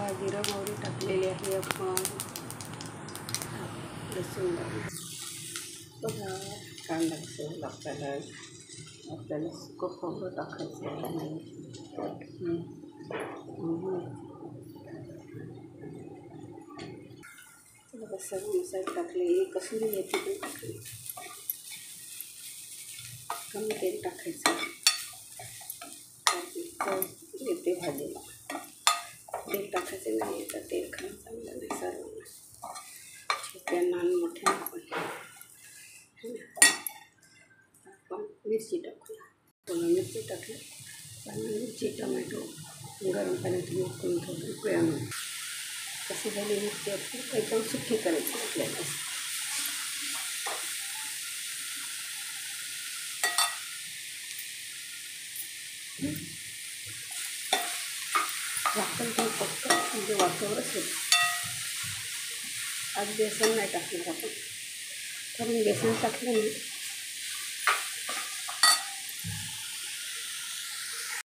बघा जिरं मोहरी टाकलेली आहे आपण. लसूण बघा, कांदा सोडला आपल्याला सुकं खोबरं टाकायचं आहे. बघा सर्व मसाले टाकले. कसुरी मेथी पण टाकली. कमी तेल टाकायचं, येते भाजीला. तेल टाकायचं नाही, तर तेल खाणं चांगलं नाही. सर्व छोट्यांना आणि मोठ्यांना आपण मिरची टाकूया. थोडं मिरची टाकली आणि मिरची टमॅटो गरम पाण्यात उकळून थोडं उकळ्यामध्ये कशी झाली मिरची आपण एकदम सुकी करायची आपल्याला. झाकण ठेवून फक्त म्हणजे वाफेवरच होतं. आज बेसन नाही टाकणार आपण, कारण बेसन टाकलं नाही